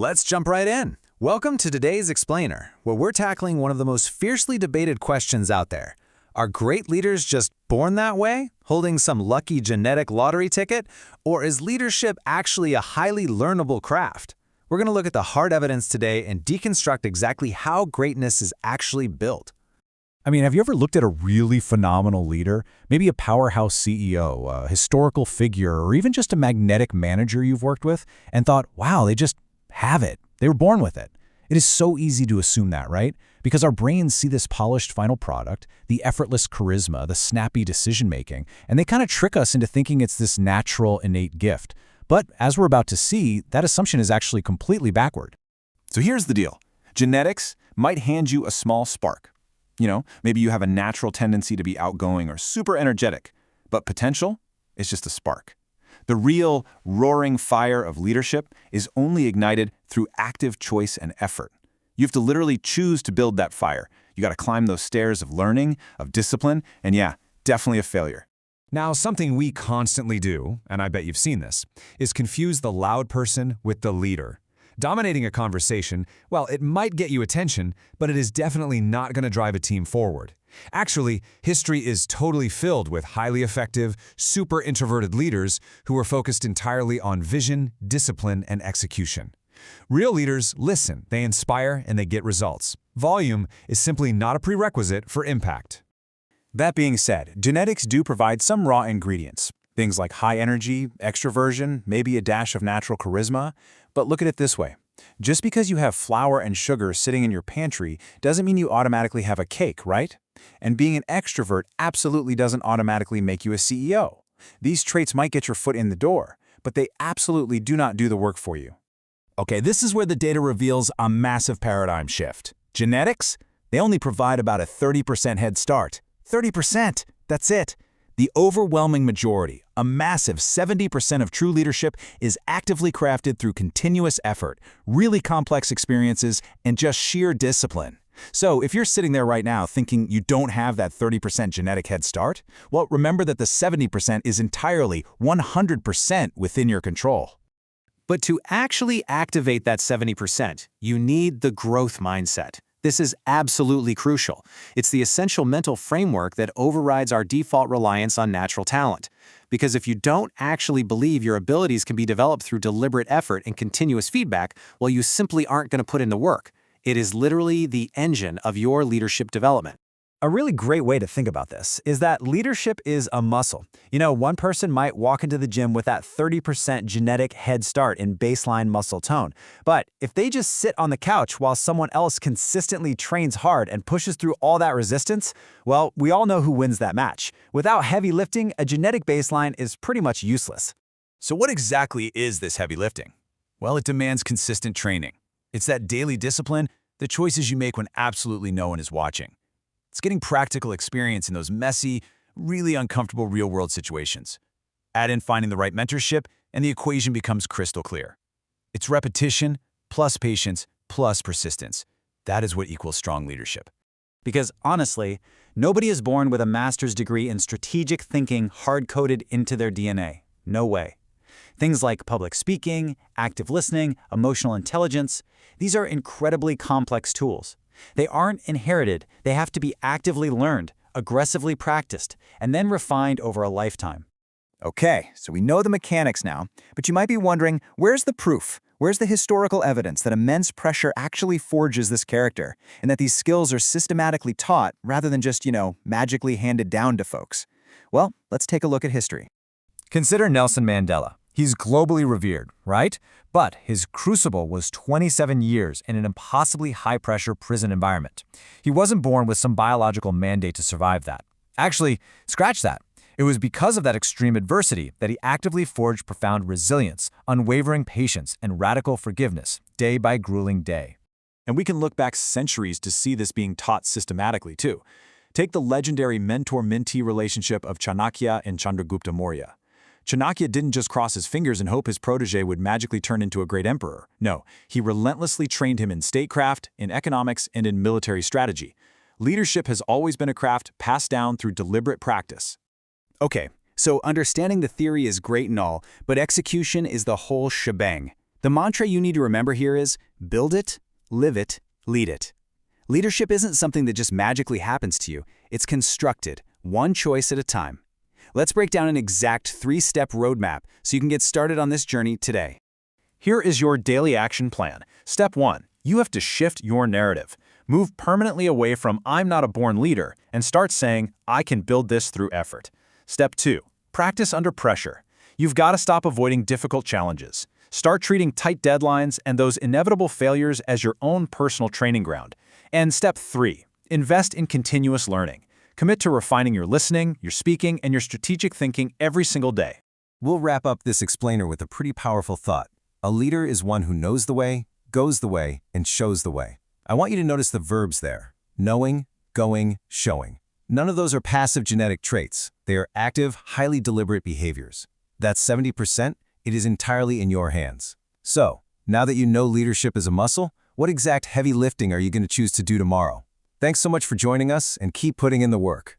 Let's jump right in. Welcome to today's Explainer, where we're tackling one of the most fiercely debated questions out there. Are great leaders just born that way, holding some lucky genetic lottery ticket, or is leadership actually a highly learnable craft? We're going to look at the hard evidence today and deconstruct exactly how greatness is actually built. Have you ever looked at a really phenomenal leader, maybe a powerhouse CEO, a historical figure, or even just a magnetic manager you've worked with, and thought, wow, they just have it. They were born with it. It is so easy to assume that, right? Because our brains see this polished final product, the effortless charisma, the snappy decision-making, and they kind of trick us into thinking it's this natural, innate gift. But as we're about to see, that assumption is actually completely backward. So here's the deal. Genetics might hand you a small spark. Maybe you have a natural tendency to be outgoing or super energetic, but potential is just a spark. The real roaring fire of leadership is only ignited through active choice and effort. You have to literally choose to build that fire. You got to climb those stairs of learning, of discipline, and yeah, definitely a failure. Now, something we constantly do, and I bet you've seen this, is confuse the loud person with the leader. Dominating a conversation, well, it might get you attention, but it is definitely not going to drive a team forward. Actually, history is totally filled with highly effective, super introverted leaders who are focused entirely on vision, discipline, and execution. Real leaders listen, they inspire, and they get results. Volume is simply not a prerequisite for impact. That being said, genetics do provide some raw ingredients. Things like high energy, extroversion, maybe a dash of natural charisma. But look at it this way. Just because you have flour and sugar sitting in your pantry doesn't mean you automatically have a cake, right? And being an extrovert absolutely doesn't automatically make you a CEO. These traits might get your foot in the door, but they absolutely do not do the work for you. Okay, this is where the data reveals a massive paradigm shift. Genetics, they only provide about a 30% head start. 30%, that's it. The overwhelming majority, a massive 70% of true leadership, is actively crafted through continuous effort, really complex experiences, and just sheer discipline. So if you're sitting there right now thinking you don't have that 30% genetic head start, well, remember that the 70% is entirely 100% within your control. But to actually activate that 70%, you need the growth mindset. This is absolutely crucial. It's the essential mental framework that overrides our default reliance on natural talent. Because if you don't actually believe your abilities can be developed through deliberate effort and continuous feedback, well, you simply aren't going to put in the work. It is literally the engine of your leadership development. A really great way to think about this is that leadership is a muscle. One person might walk into the gym with that 30% genetic head start in baseline muscle tone. But if they just sit on the couch while someone else consistently trains hard and pushes through all that resistance, well, we all know who wins that match. Without heavy lifting, a genetic baseline is pretty much useless. So what exactly is this heavy lifting? Well, it demands consistent training. It's that daily discipline, the choices you make when absolutely no one is watching. It's getting practical experience in those messy, really uncomfortable real-world situations. Add in finding the right mentorship, and the equation becomes crystal clear. It's repetition, plus patience, plus persistence. That is what equals strong leadership. Because honestly, nobody is born with a master's degree in strategic thinking hard-coded into their DNA. No way. Things like public speaking, active listening, emotional intelligence, these are incredibly complex tools. They aren't inherited, they have to be actively learned, aggressively practiced, and then refined over a lifetime. Okay, so we know the mechanics now, but you might be wondering, where's the proof? Where's the historical evidence that immense pressure actually forges this character, and that these skills are systematically taught rather than just, magically handed down to folks? Well, let's take a look at history. Consider Nelson Mandela. He's globally revered, right? But his crucible was 27 years in an impossibly high-pressure prison environment. He wasn't born with some biological mandate to survive that. Actually, scratch that. It was because of that extreme adversity that he actively forged profound resilience, unwavering patience, and radical forgiveness, day by grueling day. And we can look back centuries to see this being taught systematically, too. Take the legendary mentor-mentee relationship of Chanakya and Chandragupta Maurya. Chanakya didn't just cross his fingers and hope his protege would magically turn into a great emperor. No, he relentlessly trained him in statecraft, in economics, and in military strategy. Leadership has always been a craft passed down through deliberate practice. Okay, so understanding the theory is great and all, but execution is the whole shebang. The mantra you need to remember here is build it, live it, lead it. Leadership isn't something that just magically happens to you. It's constructed, one choice at a time. Let's break down an exact 3-step roadmap so you can get started on this journey today. Here is your daily action plan. Step 1. You have to shift your narrative. Move permanently away from "I'm not a born leader" and start saying, "I can build this through effort." Step 2. Practice under pressure. You've got to stop avoiding difficult challenges. Start treating tight deadlines and those inevitable failures as your own personal training ground. And step 3. Invest in continuous learning. Commit to refining your listening, your speaking, and your strategic thinking every single day. We'll wrap up this explainer with a pretty powerful thought. A leader is one who knows the way, goes the way, and shows the way. I want you to notice the verbs there: knowing, going, showing. None of those are passive genetic traits. They are active, highly deliberate behaviors. That's 70%. It is entirely in your hands. So, now that you know leadership is a muscle, what exact heavy lifting are you going to choose to do tomorrow? Thanks so much for joining us, and keep putting in the work.